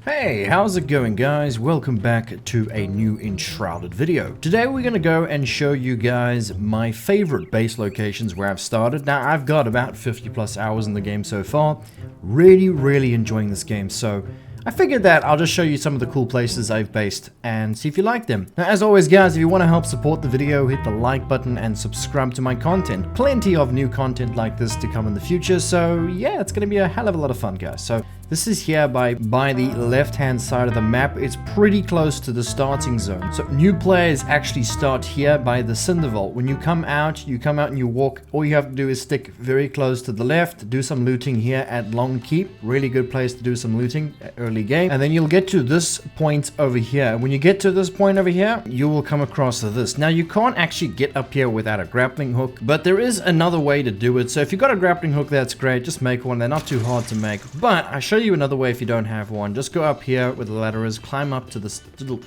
Hey, how's it going guys? Welcome back to a new Enshrouded video. Today we're gonna go and show you guys my favorite base locations where I've started. Now I've got about 50 plus hours in the game so far. Really enjoying this game, so I figured that I'll just show you some of the cool places I've based and see if you like them. Now as always guys, if you want to help support the video, hit the like button and subscribe to my content. Plenty of new content like this to come in the future, so yeah, it's gonna be a hell of a lot of fun guys. So this is here by the left-hand side of the map. It's pretty close to the starting zone. So new players actually start here by the Cinder Vault. When you come out and you walk. All you have to do is stick very close to the left, do some looting here at Long Keep. Really good place to do some looting early game. And then you'll get to this point over here. When you get to this point over here, you will come across this. Now you can't actually get up here without a grappling hook, but there is another way to do it. So if you've got a grappling hook, that's great. Just make one. They're not too hard to make. But I show you another way if you don't have one. Just go up here where the ladder is, climb up to this little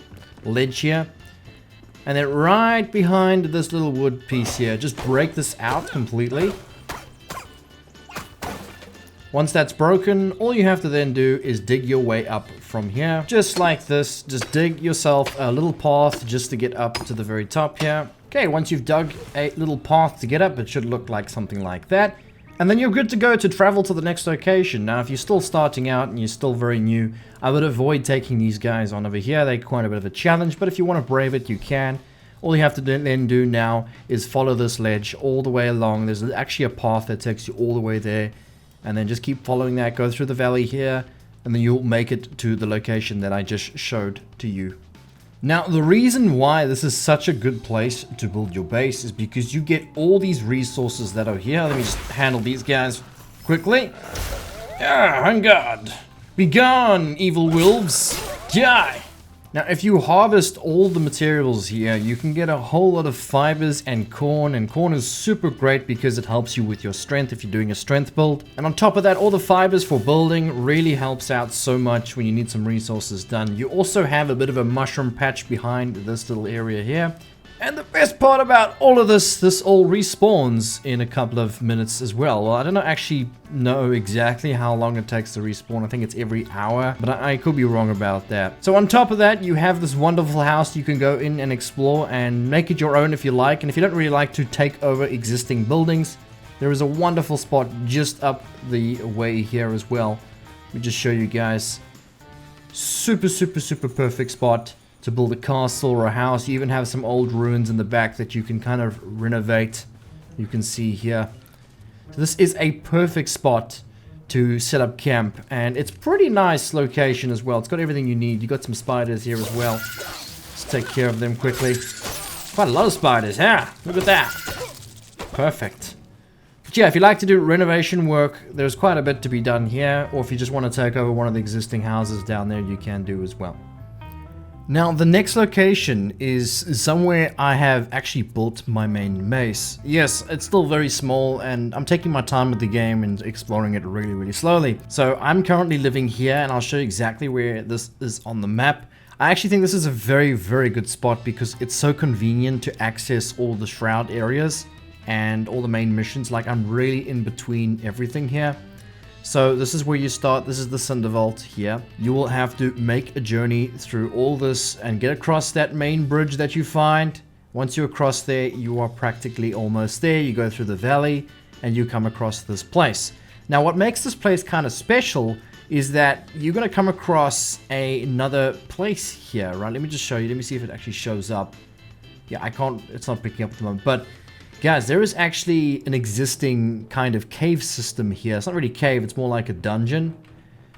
ledge here, and then right behind this little wood piece here, just break this out completely. Once that's broken, all you have to then do is dig your way up from here, just like this. Just dig yourself a little path just to get up to the very top here. Okay, once you've dug a little path to get up, it should look like something like that. And then you're good to go to travel to the next location. Now, if you're still starting out and you're still very new, I would avoid taking these guys on over here. They're quite a bit of a challenge, but if you want to brave it, you can. All you have to then do now is follow this ledge all the way along. There's actually a path that takes you all the way there. And then just keep following that, go through the valley here, and then you'll make it to the location that I just showed to you. Now, the reason why this is such a good place to build your base is because you get all these resources that are here. Let me just handle these guys quickly. Ah, on guard. Be gone, evil wolves. Die. Now, if you harvest all the materials here, you can get a whole lot of fibers and corn is super great because it helps you with your strength if you're doing a strength build. And on top of that, all the fibers for building really helps out so much when you need some resources done. You also have a bit of a mushroom patch behind this little area here. And the best part about all of this all respawns in a couple of minutes as well. Well, I don't actually know exactly how long it takes to respawn. I think it's every hour, but I could be wrong about that. So on top of that, you have this wonderful house you can go in and explore and make it your own if you like. And if you don't really like to take over existing buildings, there is a wonderful spot just up the way here as well. Let me just show you guys. Super perfect spot to build a castle or a house. You even have some old ruins in the back that you can kind of renovate. You can see here. So this is a perfect spot to set up camp, and it's pretty nice location as well. It's got everything you need. You got some spiders here as well. Let's take care of them quickly. Quite a lot of spiders, huh? Look at that. Perfect. But yeah, if you like to do renovation work, there's quite a bit to be done here, or if you just want to take over one of the existing houses down there, you can do as well. Now, the next location is somewhere I have actually built my main base. Yes, it's still very small, and I'm taking my time with the game and exploring it really slowly. So I'm currently living here, and I'll show you exactly where this is on the map. I actually think this is a very good spot because it's so convenient to access all the shroud areas and all the main missions. Like, I'm really in between everything here. So this is where you start. This is the Cinder Vault here. You will have to make a journey through all this and get across that main bridge that you find. Once you're across there, you are practically almost there. You go through the valley and you come across this place. Now, what makes this place kind of special is that you're going to come across another place here, right? Let me just show you. Let me see if it actually shows up. Yeah, I can't. It's not picking up at the moment, but guys, there is actually an existing kind of cave system here. It's not really cave, it's more like a dungeon.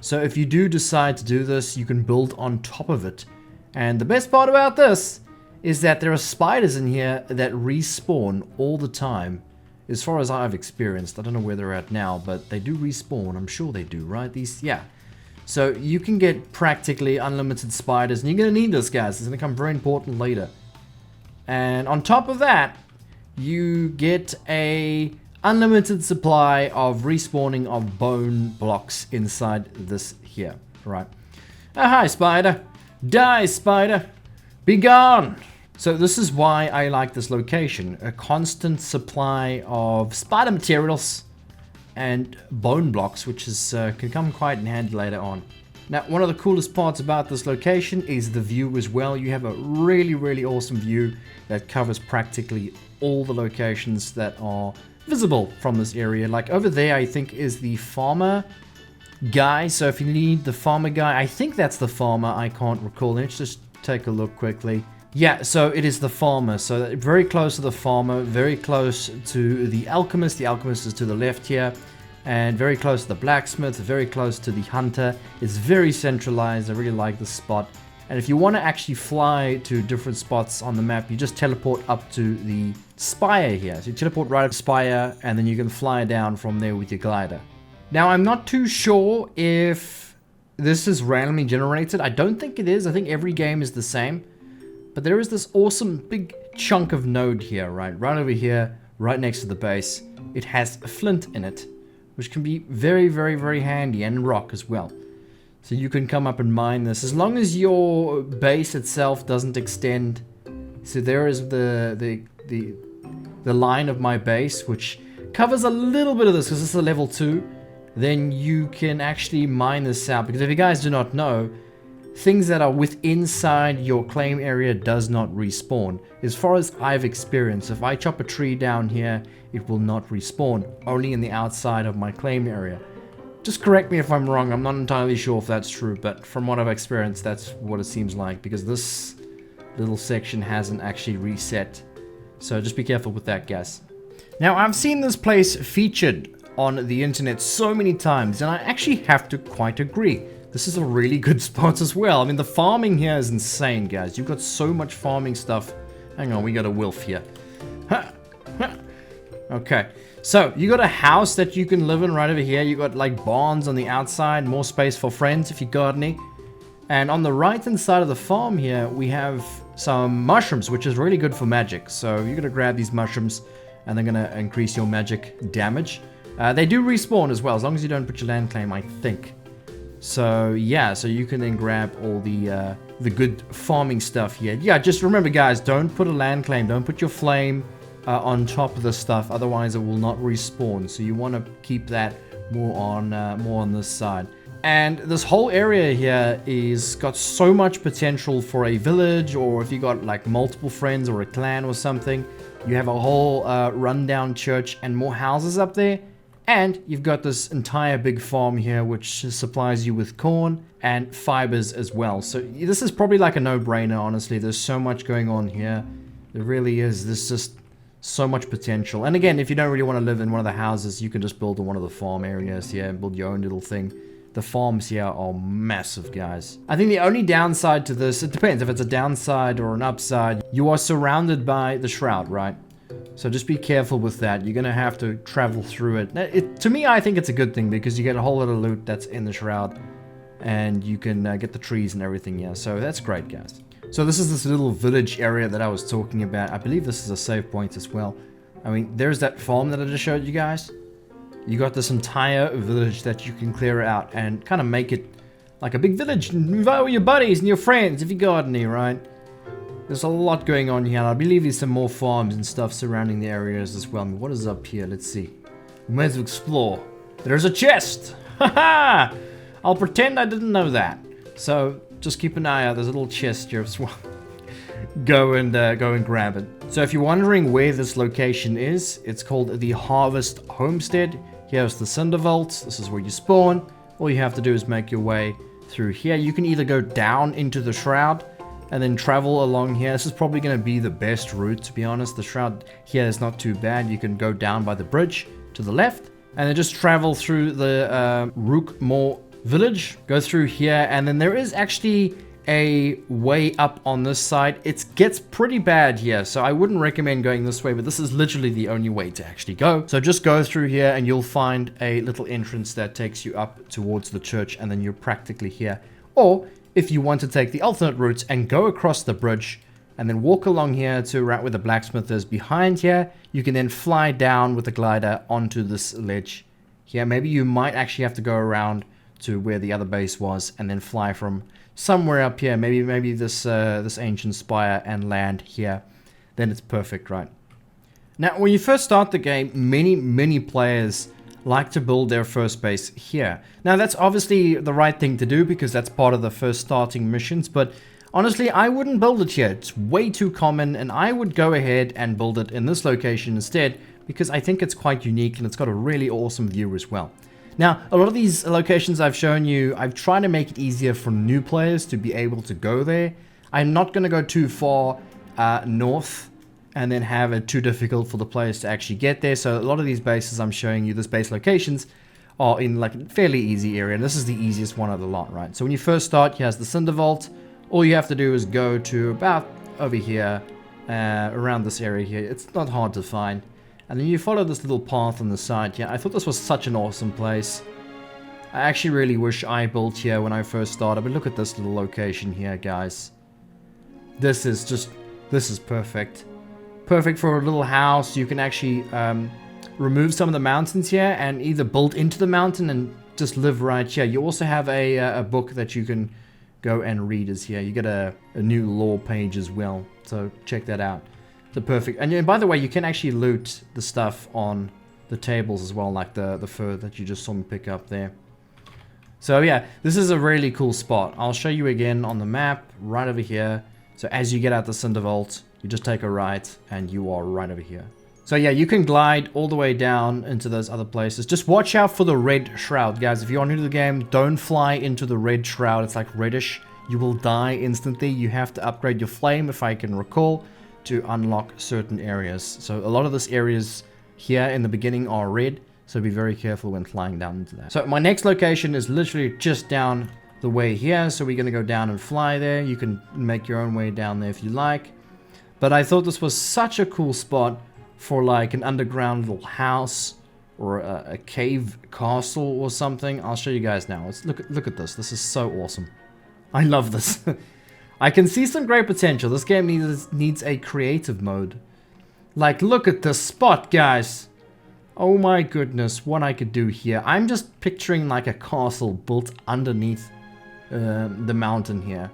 So if you do decide to do this, you can build on top of it. And the best part about this is that there are spiders in here that respawn all the time. As far as I've experienced, I don't know where they're at now, but they do respawn. I'm sure they do, right? Yeah. So you can get practically unlimited spiders, and you're going to need this, guys. It's going to become very important later. And on top of that, you get a unlimited supply of respawning of bone blocks inside this here, right? Oh, hi, spider. Die, spider. Be gone. So this is why I like this location. A constant supply of spider materials and bone blocks, which is can come quite in handy later on. Now, one of the coolest parts about this location is the view as well. You have a really, really awesome view that covers practically all the locations that are visible from this area. Like over there, I think is the farmer guy. So if you need the farmer guy, I think that's the farmer. I can't recall. Let's just take a look quickly. Yeah, so it is the farmer. So very close to the farmer, very close to the alchemist. The alchemist is to the left here. And very close to the blacksmith, very close to the hunter. It's very centralized. I really like this spot. And if you want to actually fly to different spots on the map, you just teleport up to the spire here. So you teleport right up to spire, and then you can fly down from there with your glider. Now, I'm not too sure if this is randomly generated. I don't think it is. I think every game is the same. But there is this awesome big chunk of node here, right? Right over here, right next to the base. It has flint in it, which can be very, very, very handy, and rock as well. So you can come up and mine this as long as your base itself doesn't extend. So there is the line of my base, which covers a little bit of this because this is a level 2. Then you can actually mine this out, because if you guys do not know, things that are inside your claim area does not respawn. As far as I've experienced, if I chop a tree down here, it will not respawn, only in the outside of my claim area. Just correct me if I'm wrong, I'm not entirely sure if that's true, but from what I've experienced, that's what it seems like, because this little section hasn't actually reset. So just be careful with that, guys. Now, I've seen this place featured on the internet so many times, and I actually have to quite agree. This is a really good spot as well. I mean, the farming here is insane, guys. You've got so much farming stuff. Hang on, we got a wolf here. Okay, so you got a house that you can live in right over here. You got like barns on the outside, more space for friends if you're gardening. And on the right hand side of the farm here, we have some mushrooms, which is really good for magic. So you're gonna grab these mushrooms, and they're gonna increase your magic damage. They do respawn as well, as long as you don't put your land claim, I think. So yeah, so you can then grab all the good farming stuff here. Yeah, just remember, guys, don't put a land claim, don't put your flame on top of the stuff, otherwise it will not respawn. So you want to keep that more on this side. And this whole area here is got so much potential for a village, or if you got like multiple friends or a clan or something. You have a whole rundown church and more houses up there. And you've got this entire big farm here, which supplies you with corn and fibers as well. So this is probably like a no-brainer, honestly. There's so much going on here. There really is. There's just so much potential. And again, if you don't really want to live in one of the houses, you can just build in one of the farm areas here and build your own little thing. The farms here are massive, guys. I think the only downside to this, it depends if it's a downside or an upside. You are surrounded by the shroud, right? So just be careful with that. You're going to have to travel through it. To me, I think it's a good thing, because you get a whole lot of loot that's in the shroud. And you can get the trees and everything, yeah. So that's great, guys. So this is this little village area that I was talking about. I believe this is a save point as well. I mean, there's that farm that I just showed you guys. You got this entire village that you can clear out and kind of make it like a big village. Move out with your buddies and your friends if you're gardening, right? There's a lot going on here. I believe there's some more farms and stuff surrounding the areas as well. I mean, what is up here? Let's see. We might as well explore. There's a chest! Haha! I'll pretend I didn't know that. So just keep an eye out. There's a little chest here as well. Go and grab it. So if you're wondering where this location is, it's called the Harvest Homestead. Here's the Cinder Vaults. This is where you spawn. All you have to do is make your way through here. You can either go down into the Shroud and then travel along here. This is probably going to be the best route, to be honest. The Shroud here is not too bad. You can go down by the bridge to the left and then just travel through the Rookmore village. Go through here, and then there is actually a way up on this side. It gets pretty bad here, so I wouldn't recommend going this way, but this is literally the only way to actually go. So just go through here and you'll find a little entrance that takes you up towards the church, and then you're practically here. Or if you want to take the alternate route and go across the bridge and then walk along here to right where the blacksmith is behind here, you can then fly down with the glider onto this ledge here. Maybe you might actually have to go around to where the other base was and then fly from somewhere up here, maybe this this ancient spire, and land here. Then it's perfect, right? Now, when you first start the game, many players like to build their first base here. Now that's obviously the right thing to do because that's part of the first starting missions, but honestly I wouldn't build it here. It's way too common, and I would go ahead and build it in this location instead because I think it's quite unique and it's got a really awesome view as well. Now, a lot of these locations I've shown you, I've tried to make it easier for new players to be able to go there. I'm not going to go too far north and then have it too difficult for the players to actually get there. So a lot of these bases I'm showing you, these base locations, are in like a fairly easy area. And this is the easiest one of the lot, right? So when you first start, here's the Cinder Vault. All you have to do is go to about over here, around this area here. It's not hard to find. And then you follow this little path on the side here. I thought this was such an awesome place. I actually really wish I built here when I first started. But look at this little location here, guys. This is perfect. Perfect for a little house. You can actually remove some of the mountains here and either build into the mountain and just live right here. You also have a book that you can go and read as here. You get a new lore page as well. So check that out. The perfect. And by the way, you can actually loot the stuff on the tables as well, like the fur that you just saw me pick up there. So yeah, this is a really cool spot. I'll show you again on the map right over here. So as you get out the Cinder Vault, you just take a right and you are right over here. So yeah, you can glide all the way down into those other places. Just watch out for the red shroud, guys. If you're new to the game, don't fly into the red shroud. It's like reddish. You will die instantly. You have to upgrade your flame, if I can recall, to unlock certain areas. So a lot of these areas here in the beginning are red, so be very careful when flying down into that. So my next location is literally just down the way here, so we're going to go down and fly there. You can make your own way down there if you like, but I thought this was such a cool spot for like an underground little house or a cave castle or something. I'll show you guys now. Look at this. This is so awesome. I love this. I can see some great potential. This game needs a creative mode. Like, look at this spot, guys. Oh my goodness, what I could do here. I'm just picturing like a castle built underneath the mountain here.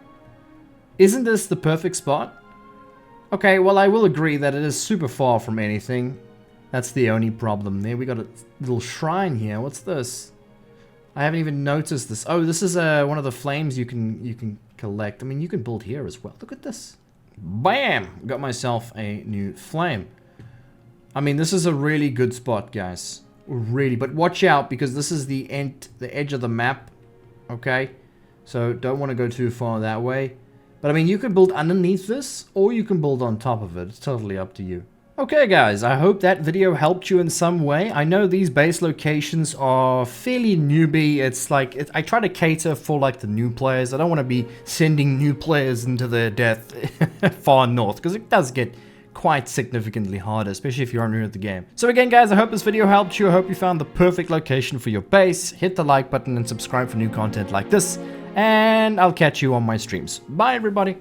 Isn't this the perfect spot? Okay, well, I will agree that it is super far from anything. That's the only problem there. We got a little shrine here. What's this? I haven't even noticed this. Oh, this is one of the flames you can collect. I mean, you can build here as well. Look at this. Bam! Got myself a new flame. I mean, this is a really good spot, guys. Really, but watch out because this is the edge of the map. Okay, so don't want to go too far that way. But I mean, you can build underneath this, or you can build on top of it. It's totally up to you. Okay guys, I hope that video helped you in some way. I know these base locations are fairly newbie. It's like, I try to cater for like the new players. I don't want to be sending new players into their death far north, because it does get quite significantly harder, especially if you're new at the game. So again guys, I hope this video helped you. I hope you found the perfect location for your base. Hit the like button and subscribe for new content like this. And I'll catch you on my streams. Bye everybody.